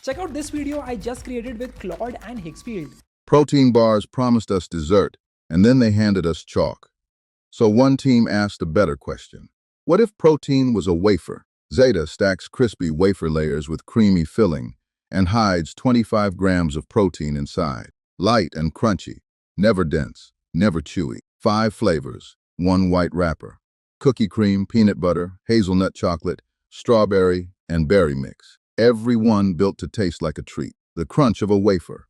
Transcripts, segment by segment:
Check out this video I just created with Claude and Higgsfield. Protein bars promised us dessert, and then they handed us chalk. So one team asked a better question. What if protein was a wafer? Zeta stacks crispy wafer layers with creamy filling and hides 25 grams of protein inside. Light and crunchy, never dense, never chewy. 5 flavors, 1 white wrapper. Cookie cream, peanut butter, hazelnut chocolate, strawberry, and berry mix. Every one built to taste like a treat. The crunch of a wafer.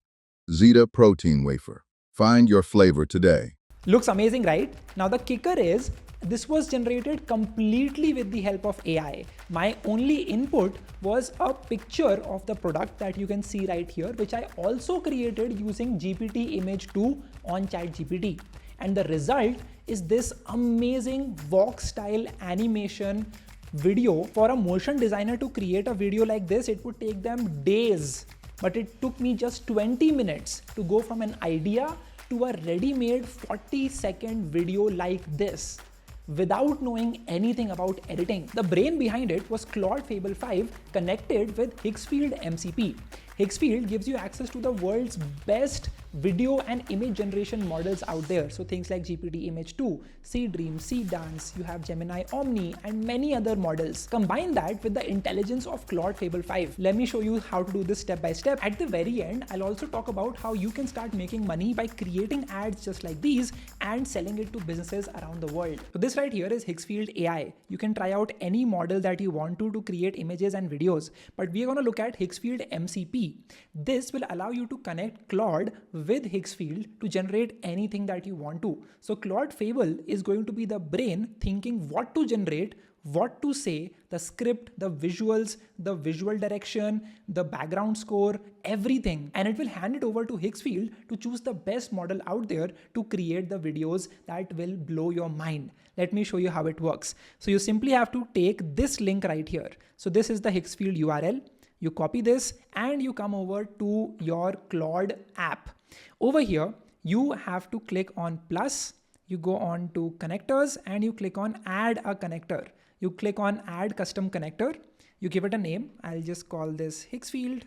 Zeta Protein Wafer. Find your flavor today. Looks amazing, right? Now the kicker is, this was generated completely with the help of AI. My only input was a picture of the product that you can see right here, which I also created using GPT Image 2 on ChatGPT. And the result is this amazing Vox style animation video. For a motion designer to create a video like this, it would take them days. But it took me just 20 minutes to go from an idea to a ready-made 40-second video like this without knowing anything about editing. The brain behind it was Claude Fable 5 connected with Higgsfield MCP. Higgsfield gives you access to the world's best video and image generation models out there. So things like GPT Image 2, Dream, Dance, you have Gemini Omni and many other models. Combine that with the intelligence of Claude Fable 5. Let me show you how to do this step by step. At the very end, I'll also talk about how you can start making money by creating ads just like these and selling it to businesses around the world. So this right here is Higgsfield AI. You can try out any model that you want to create images and videos, but we are going to look at Higgsfield MCP. This will allow you to connect Claude with Higgsfield to generate anything that you want to. So Claude Fable is going to be the brain thinking what to generate, what to say, the script, the visuals, the visual direction, the background score, everything. And it will hand it over to Higgsfield to choose the best model out there to create the videos that will blow your mind. Let me show you how it works. So you simply have to take this link right here. So this is the Higgsfield URL. You copy this and you come over to your Claude app. Over here, you have to click on plus, you go on to connectors and you click on add a connector. You click on add custom connector, you give it a name. I'll just call this Higgsfield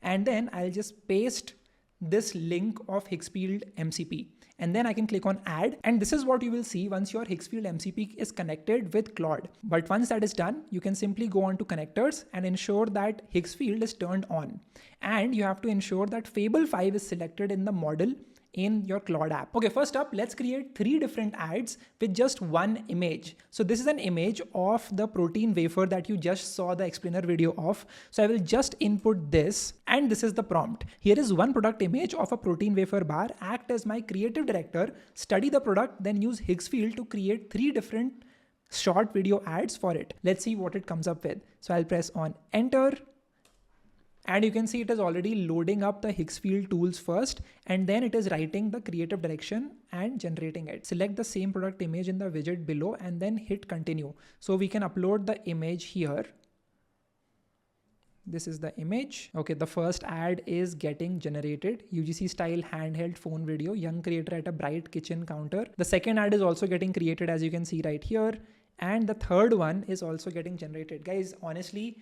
and then I'll just paste this link of Higgsfield MCP. And then I can click on add. And this is what you will see once your Higgsfield MCP is connected with Claude. But once that is done, you can simply go on to connectors and ensure that Higgsfield is turned on. And you have to ensure that Fable 5 is selected in the model in your Claude app. Okay, first up, let's create 3 different ads with just one image. So this is an image of the protein wafer that you just saw the explainer video of. So I will just input this and this is the prompt. Here is one product image of a protein wafer bar. Act as my creative director, study the product, then use Higgsfield to create 3 different short video ads for it. Let's see what it comes up with. So I'll press on enter. And you can see it is already loading up the Higgsfield tools first, and then it is writing the creative direction and generating it. Select the same product image in the widget below and then hit continue. So we can upload the image here. This is the image. Okay, the first ad is getting generated. UGC style handheld phone video, young creator at a bright kitchen counter. The second ad is also getting created as you can see right here. And the third one is also getting generated. Guys, honestly,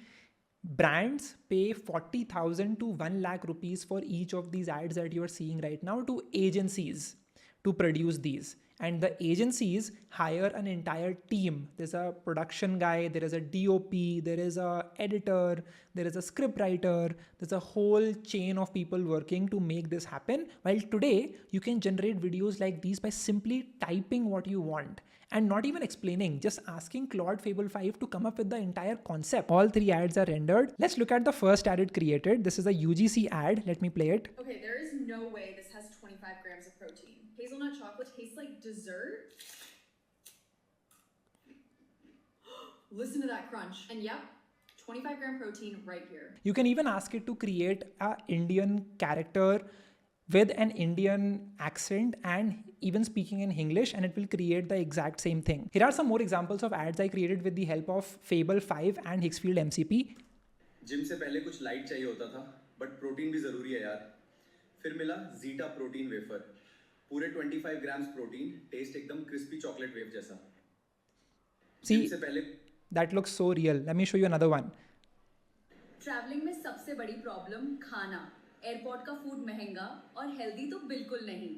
brands pay 40,000 to 1 lakh rupees for each of these ads that you are seeing right now to agencies to produce these. And the agencies hire an entire team. There's a production guy, there is a DOP, there is a editor, there is a script writer, there's a whole chain of people working to make this happen. While today, you can generate videos like these by simply typing what you want and not even explaining, just asking Claude Fable 5 to come up with the entire concept. All 3 ads are rendered. Let's look at the first ad it created. This is a UGC ad. Let me play it. Okay, there is no way this has 25 grams of protein. Hazelnut chocolate tastes like dessert. Listen to that crunch. And yep, 25 gram protein right here. You can even ask it to create an Indian character with an Indian accent and even speaking in English, and it will create the exact same thing. Here are some more examples of ads I created with the help of Fable 5 and Higgsfield MCP. Gym से पहले कुछ light चाहिए होता था, but protein भी जरूरी है यार. फिर मिला जीटा प्रोटीन वेफर. पूरे 25 ग्राम्स प्रोटीन, टेस्ट एकदम क्रिस्पी चॉकलेट वेव जैसा. See, that looks so real. Let me show you another one. Travelling में सबसे बड़ी प्रॉब्लम खाना, एयरपोर्ट का फूड महंगा और हेल्दी तो बिल्कुल नहीं,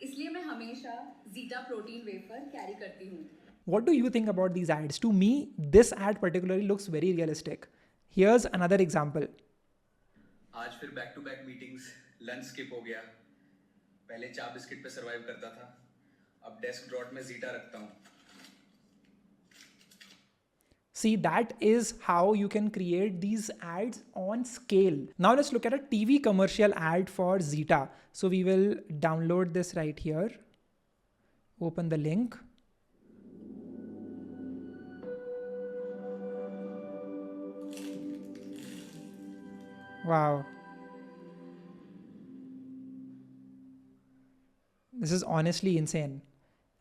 इसलिए मैं हमेशा जीटा प्रोटीन वेफर कैरी करती हूँ. What do you think about these ads? To me, this ad particularly looks very realistic. Here's another example. आज फिर back to back meetings, lunch skip हो गया. पहले चा बिस्किट पे सरवाइव करता था, अब डेस्क ड्रॉट में जीटा रखता हूँ. See, that is how you can create these ads on scale. Now let's look at a TV commercial ad for Zeta. So we will download this right here. Open the link. Wow. This is honestly insane.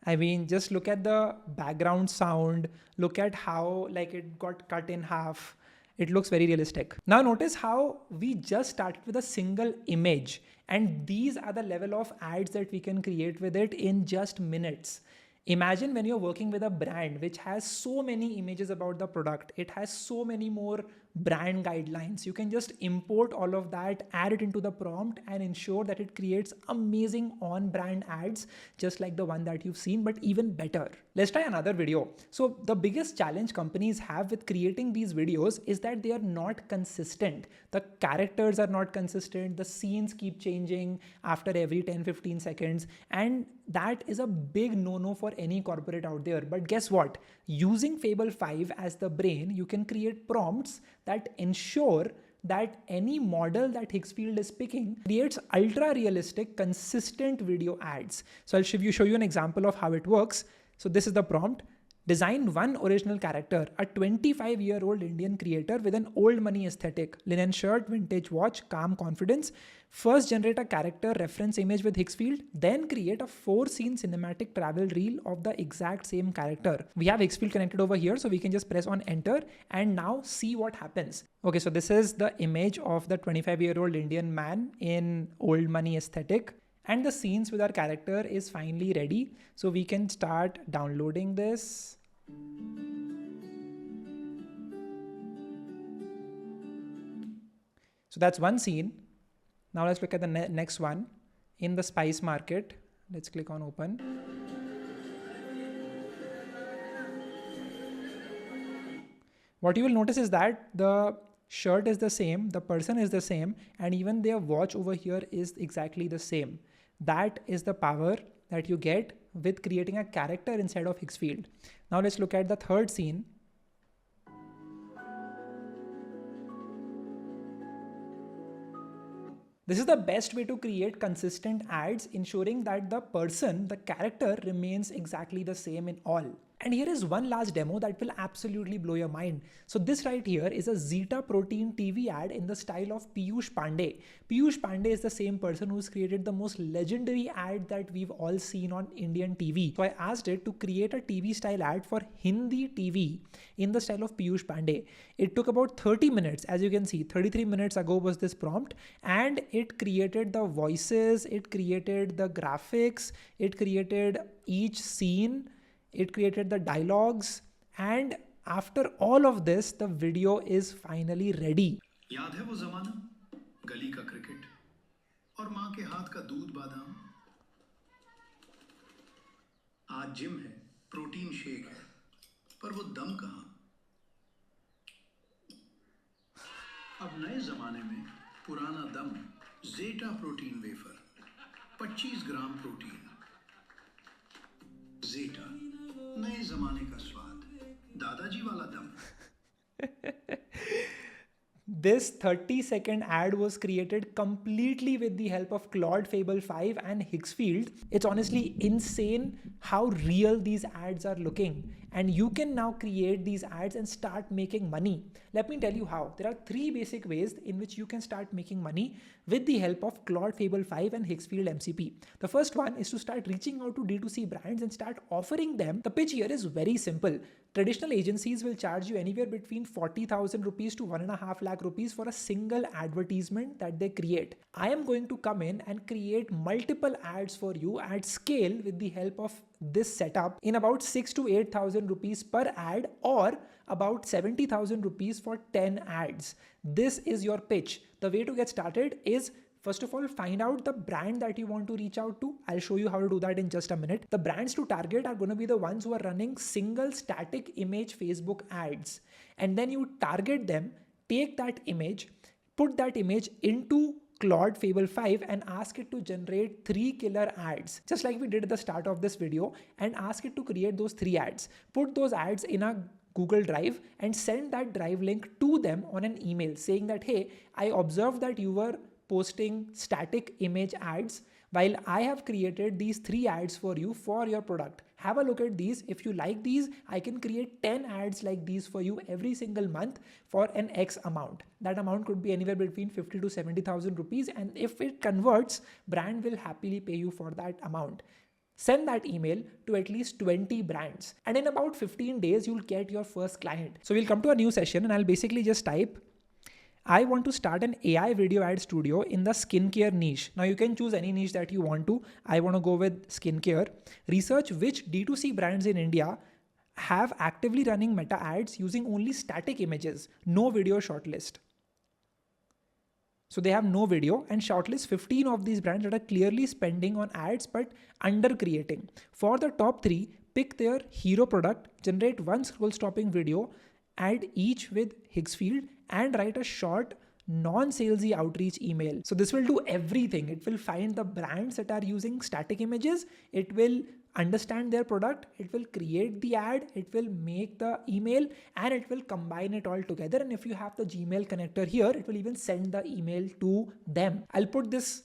I mean, just look at the background sound, look at how like it got cut in half. It looks very realistic. Now notice how we just started with a single image, and these are the level of ads that we can create with it in just minutes. Imagine when you're working with a brand which has so many images about the product, it has so many more brand guidelines. You can just import all of that, add it into the prompt, and ensure that it creates amazing on-brand ads, just like the one that you've seen, but even better. Let's try another video. So the biggest challenge companies have with creating these videos is that they are not consistent. The characters are not consistent. The scenes keep changing after every 10-15 seconds. And that is a big no-no for any corporate out there. But guess what? Using Fable 5 as the brain, you can create prompts that ensure that any model that Higgsfield is picking creates ultra realistic, consistent video ads. So I'll show you an example of how it works. So this is the prompt. Design one original character, a 25-year-old Indian creator with an old money aesthetic, linen shirt, vintage watch, calm confidence. First generate a character reference image with Higgsfield, then create a 4-scene cinematic travel reel of the exact same character. We have Higgsfield connected over here, so we can just press on enter and now see what happens. Okay, so this is the image of the 25-year-old Indian man in old money aesthetic. And the scenes with our character is finally ready. So we can start downloading this. So that's one scene. Now let's look at the next one. In the spice market, let's click on open. What you will notice is that the shirt is the same, the person is the same, and even their watch over here is exactly the same. That is the power that you get with creating a character inside of Higgsfield. Now let's look at the third scene. This is the best way to create consistent ads, ensuring that the person, the character remains exactly the same in all. And here is one last demo that will absolutely blow your mind. So this right here is a Zeta Protein TV ad in the style of Piyush Pandey. Piyush Pandey is the same person who's created the most legendary ad that we've all seen on Indian TV. So I asked it to create a TV style ad for Hindi TV in the style of Piyush Pandey. It took about 30 minutes. As you can see, 33 minutes ago was this prompt, and it created the voices, it created the graphics, it created each scene, it created the dialogues, and after all of this, the video is finally ready. याद है वो जमाना, गली का cricket और माँ के हाथ का दूध बादाम. आज जिम है, प्रोटीन शेक है, पर वो दम कहाँ? अब नए जमाने में पुराना दम, zeta protein wafer, 25 gram protein. Zeta, नए जमाने का स्वाद, दादाजी वाला दम. This 30-second ad was created completely with the help of Claude Fable 5 and Higgsfield. It's honestly insane how real these ads are looking. And you can now create these ads and start making money. Let me tell you how. There are 3 basic ways in which you can start making money with the help of Claude Fable 5 and Higgsfield MCP. The first one is to start reaching out to D2C brands and start offering them. The pitch here is very simple. Traditional agencies will charge you anywhere between 40,000 rupees to 1.5 lakh rupees for a single advertisement that they create. I am going to come in and create multiple ads for you at scale with the help of this setup in about 6 to 8,000 rupees per ad, or about 70,000 rupees for 10 ads. This is your pitch. The way to get started is, first of all, find out the brand that you want to reach out to. I'll show you how to do that in just a minute. The brands to target are going to be the ones who are running single static image Facebook ads. And then you target them, take that image, put that image into Claude Fable 5 and ask it to generate 3 killer ads, just like we did at the start of this video, and ask it to create those 3 ads. Put those ads in a Google Drive and send that drive link to them on an email saying that, hey, I observed that you were posting static image ads while I have created these 3 ads for you for your product. Have a look at these. If you like these, I can create 10 ads like these for you every single month for an X amount. That amount could be anywhere between 50 to 70,000 rupees. And if it converts, brand will happily pay you for that amount. Send that email to at least 20 brands. And in about 15 days, you'll get your first client. So we'll come to a new session and I'll basically just type, I want to start an AI video ad studio in the skincare niche. Now you can choose any niche that you want to. I want to go with skincare. Research which D2C brands in India have actively running meta ads using only static images, no video shortlist. So they have no video, and shortlist 15 of these brands that are clearly spending on ads but under creating. For the top 3, pick their hero product, generate one scroll stopping video, add each with Higgsfield, and write a short non-salesy outreach email. So this will do everything. It will find the brands that are using static images. It will understand their product. It will create the ad. It will make the email, and it will combine it all together. And if you have the Gmail connector here, it will even send the email to them. I'll put this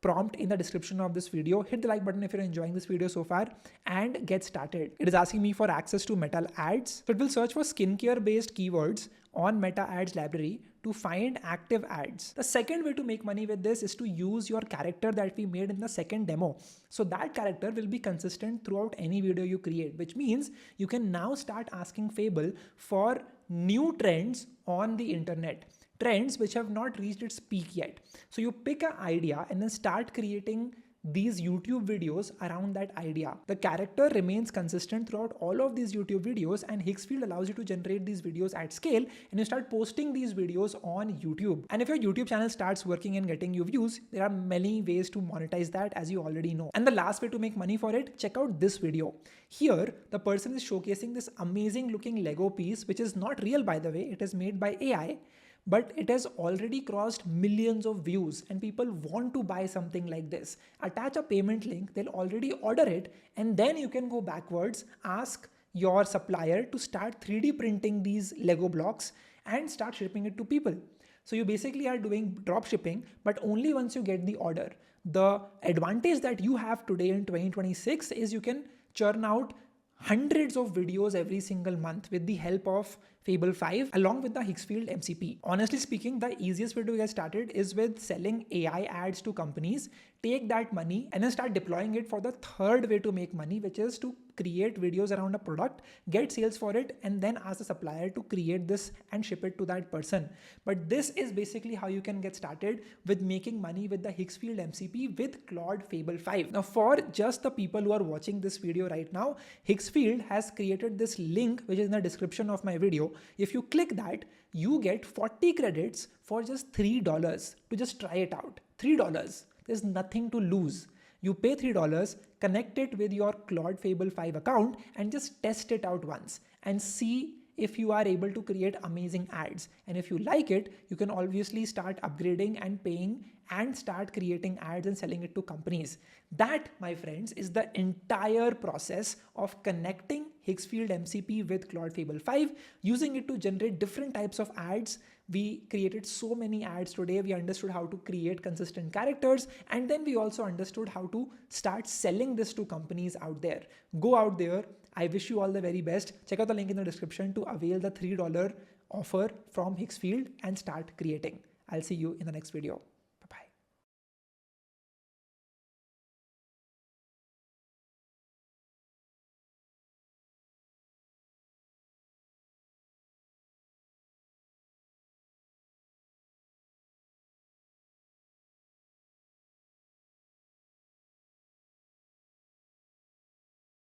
prompt in the description of this video. Hit the like button if you're enjoying this video so far and get started. It is asking me for access to Meta ads. So it will search for skincare based keywords on Meta ads library to find active ads. The second way to make money with this is to use your character that we made in the second demo. So that character will be consistent throughout any video you create, which means you can now start asking Fable for new trends on the internet. Trends which have not reached its peak yet. So you pick an idea and then start creating these YouTube videos around that idea. The character remains consistent throughout all of these YouTube videos, and Higgsfield allows you to generate these videos at scale, and you start posting these videos on YouTube. And if your YouTube channel starts working and getting you views, there are many ways to monetize that, as you already know. And the last way to make money for it, check out this video. Here, the person is showcasing this amazing looking Lego piece, which is not real, by the way. It is made by AI. But it has already crossed millions of views and people want to buy something like this. Attach a payment link, they'll already order it, and then you can go backwards, ask your supplier to start 3D printing these Lego blocks and start shipping it to people. So you basically are doing drop shipping, but only once you get the order. The advantage that you have today in 2026 is you can churn out hundreds of videos every single month with the help of Fable 5 along with the Higgsfield MCP. Honestly speaking, the easiest way to get started is with selling AI ads to companies. Take that money and then start deploying it for the third way to make money, which is to create videos around a product, get sales for it, and then ask the supplier to create this and ship it to that person. But this is basically how you can get started with making money with the Higgsfield MCP with Claude Fable 5. Now, for just the people who are watching this video right now, Higgsfield has created this link, which is in the description of my video. If you click that, you get 40 credits for just $3 to just try it out. $3. There's nothing to lose. You pay $3, connect it with your Claude Fable 5 account and just test it out once and see if you are able to create amazing ads. And if you like it, you can obviously start upgrading and paying and start creating ads and selling it to companies. That, my friends, is the entire process of connecting Higgsfield MCP with Claude Fable 5, using it to generate different types of ads. We created so many ads today. We understood how to create consistent characters, and then we also understood how to start selling this to companies out there. Go out there. I wish you all the very best. Check out the link in the description to avail the $3 offer from Higgsfield and start creating. I'll see you in the next video.